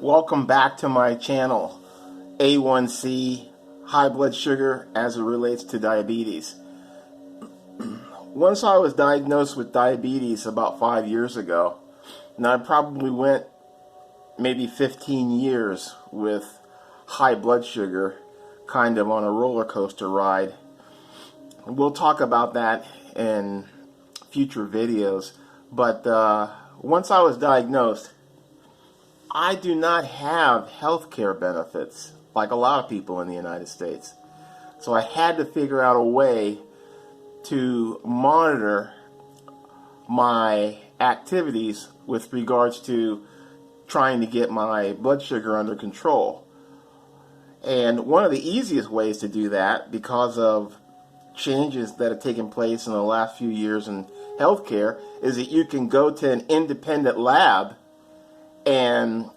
Welcome back to my channel, A1C, high blood sugar as it relates to diabetes. Once I was diagnosed with diabetes about 5 years ago, and I probably went maybe 15 years with high blood sugar, kind of on a roller coaster ride. We'll talk about that in future videos, but once I was diagnosed, I do not have health care benefits like a lot of people in the United States. So I had to figure out a way to monitor my activities with regards to trying to get my blood sugar under control. And one of the easiest ways to do that, because of changes that have taken place in the last few years in healthcare, is that you can go to an independent lab and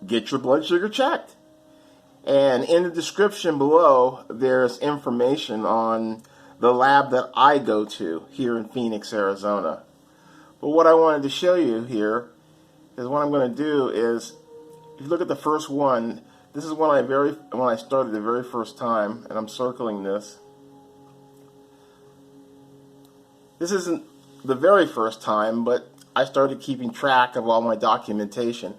get your blood sugar checked. And in the description below, there's information on the lab that I go to here in Phoenix, Arizona. But what I wanted to show you here is what I'm going to do is, if you look at the first one, this is when I started the very first time, and I'm circling this. This isn't the very first time, but I started keeping track of all my documentation.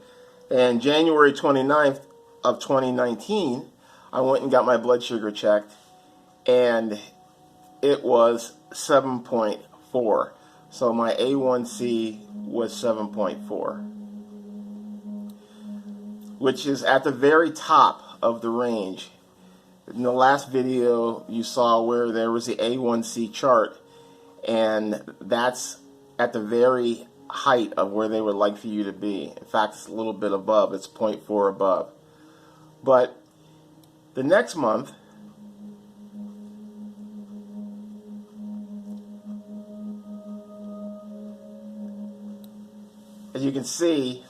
And January 29th of 2019, I went and got my blood sugar checked, and it was 7.4. So my A1C was 7.4, which is at the very top of the range. In the last video, you saw where there was the A1C chart, and that's at the very height of where they would like for you to be. In fact, it's a little bit above. It's 0.4 above. But the next month, as you can see,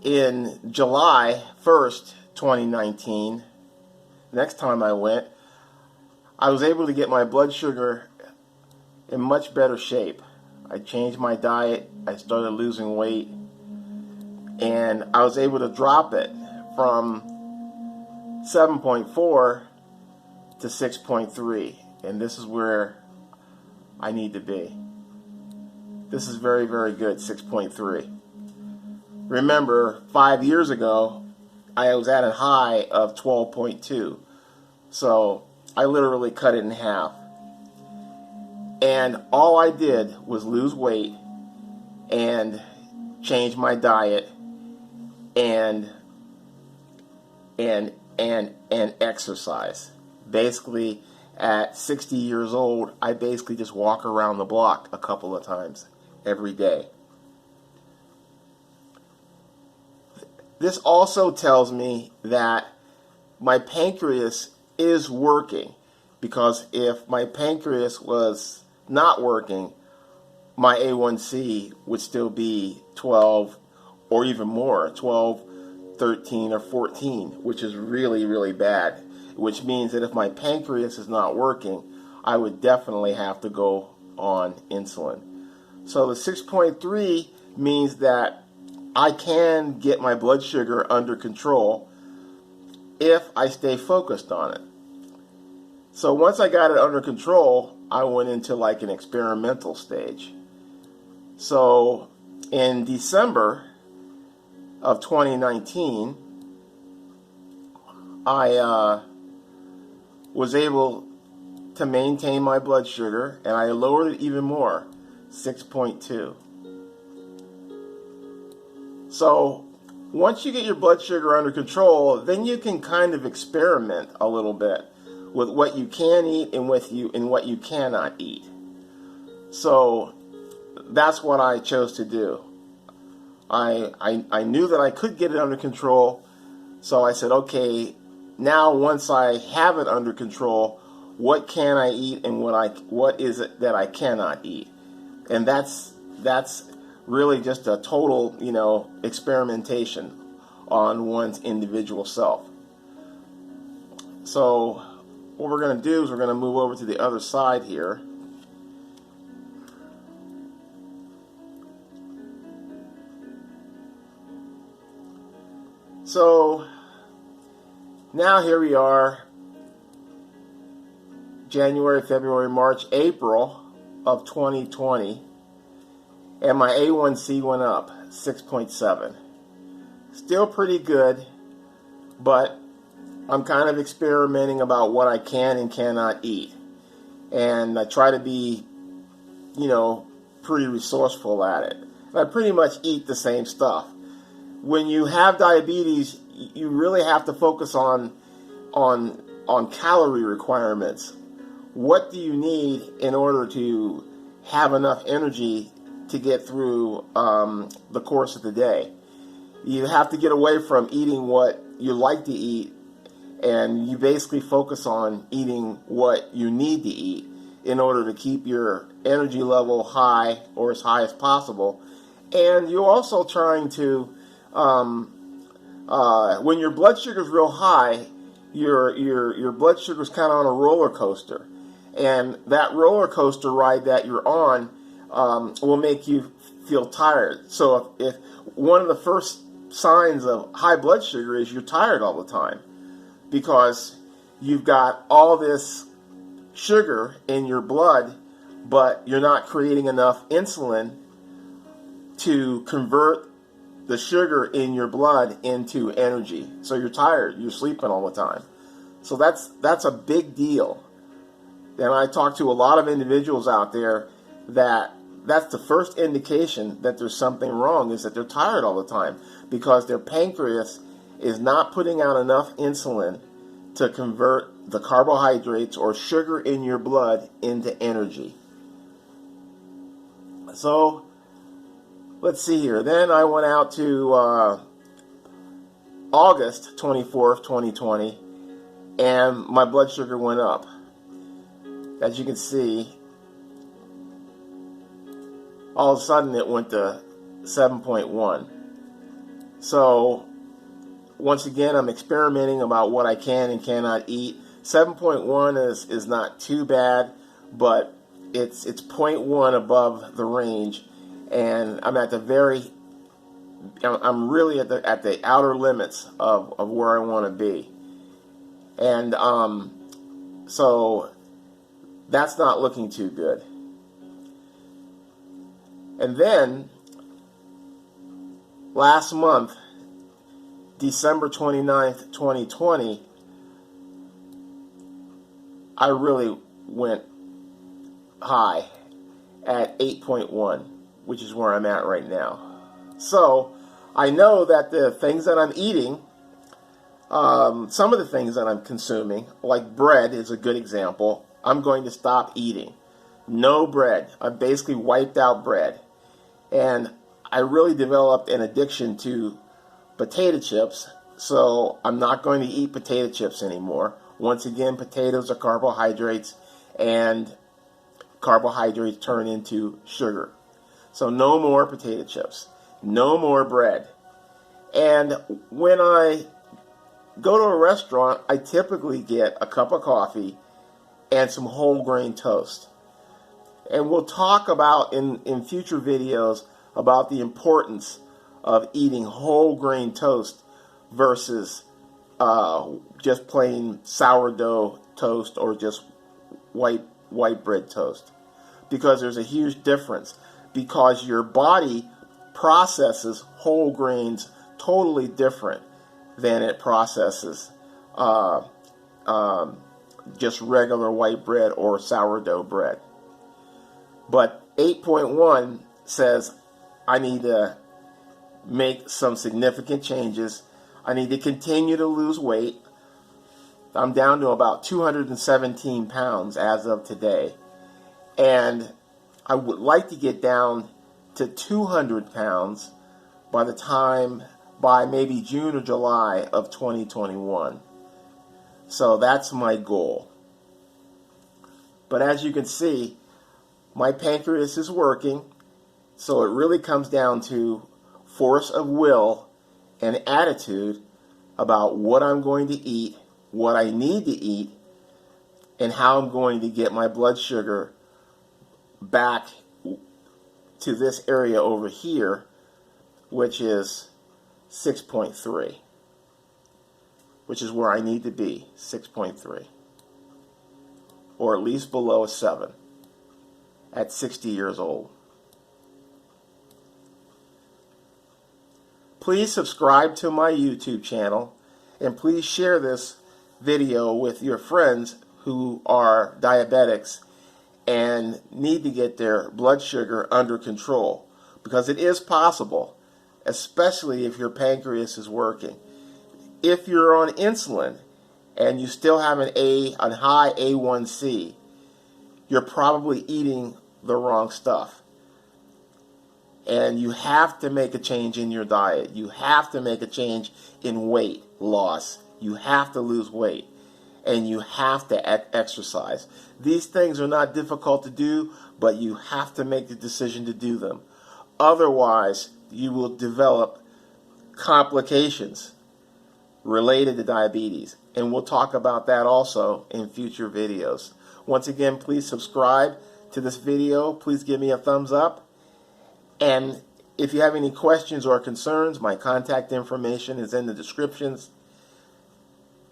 in July 1st, 2019, next time I went, I was able to get my blood sugar in much better shape. I changed my diet, I started losing weight, and I was able to drop it from 7.4 to 6.3, and this is where I need to be. This is very, very good, 6.3. Remember, 5 years ago, I was at a high of 12.2, so I literally cut it in half. And all I did was lose weight and change my diet and exercise. Basically, at 60 years old, I basically just walk around the block a couple of times every day. This also tells me that my pancreas is working, because if my pancreas was not working, my A1C would still be 12 or even more, 12, 13, or 14, which is really, really bad. Which means that if my pancreas is not working, I would definitely have to go on insulin. So the 6.3 means that I can get my blood sugar under control if I stay focused on it. So once I got it under control, I went into like an experimental stage. So in December of 2019, I was able to maintain my blood sugar, and I lowered it even more, 6.2. So once you get your blood sugar under control, then you can kind of experiment a little bit with what you can eat and what you cannot eat. So that's what I chose to do. I knew that I could get it under control, so I said, okay, now once I have it under control, what can I eat and what is it that I cannot eat? And that's really just a total, experimentation on one's individual self. So what we're going to do is we're going to move over to the other side here. So now here we are, January, February, March, April of 2020, and my A1C went up 6.7. Still pretty good, but I'm kind of experimenting about what I can and cannot eat. And I try to be, pretty resourceful at it. I pretty much eat the same stuff. When you have diabetes, you really have to focus on calorie requirements. What do you need in order to have enough energy to get through the course of the day? You have to get away from eating what you like to eat, and you basically focus on eating what you need to eat in order to keep your energy level high, or as high as possible. And you're also trying to, when your blood sugar is real high, your blood sugar is kind of on a roller coaster, and that roller coaster ride that you're on will make you feel tired. So if one of the first signs of high blood sugar is you're tired all the time, because you've got all this sugar in your blood, but you're not creating enough insulin to convert the sugar in your blood into energy. So you're tired, you're sleeping all the time. So that's a big deal. And I talk to a lot of individuals out there that's the first indication that there's something wrong, is that they're tired all the time, because their pancreas is not putting out enough insulin to convert the carbohydrates or sugar in your blood into energy. So let's see here. Then I went out to August 24th, 2020, and my blood sugar went up. As you can see, all of a sudden it went to 7.1. So once again, I'm experimenting about what I can and cannot eat. 7.1 is not too bad, but it's 0.1 above the range, and I'm really at the outer limits of where I want to be. And so that's not looking too good. And then last month, December 29th, 2020, I really went high at 8.1, which is where I'm at right now. So I know that the things that I'm eating, some of the things that I'm consuming, like bread is a good example, I'm going to stop eating. No bread. I basically wiped out bread. And I really developed an addiction to potato chips, so I'm not going to eat potato chips anymore. Once again, potatoes are carbohydrates, and carbohydrates turn into sugar. So no more potato chips, no more bread. And when I go to a restaurant, I typically get a cup of coffee and some whole grain toast. And we'll talk about in future videos about the importance of eating whole grain toast versus just plain sourdough toast or just white bread toast, because there's a huge difference, because your body processes whole grains totally different than it processes just regular white bread or sourdough bread. But 8.1 says I need to make some significant changes. I need to continue to lose weight. I'm down to about 217 pounds as of today. And I would like to get down to 200 pounds by maybe June or July of 2021. So that's my goal. But as you can see, my pancreas is working, so it really comes down to force of will and attitude about what I'm going to eat, what I need to eat, and how I'm going to get my blood sugar back to this area over here, which is 6.3. which is where I need to be, 6.3, or at least below a 7 at 60 years old. Please subscribe to my YouTube channel, and please share this video with your friends who are diabetics and need to get their blood sugar under control, because it is possible, especially if your pancreas is working. If you're on insulin and you still have a high A1C, you're probably eating the wrong stuff. And you have to make a change in your diet. You have to make a change in weight loss. You have to lose weight. And you have to exercise. These things are not difficult to do, but you have to make the decision to do them. Otherwise, you will develop complications related to diabetes. And we'll talk about that also in future videos. Once again, please subscribe to this video. Please give me a thumbs up. And if you have any questions or concerns, my contact information is in the descriptions.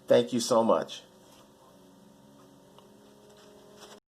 Thank you so much.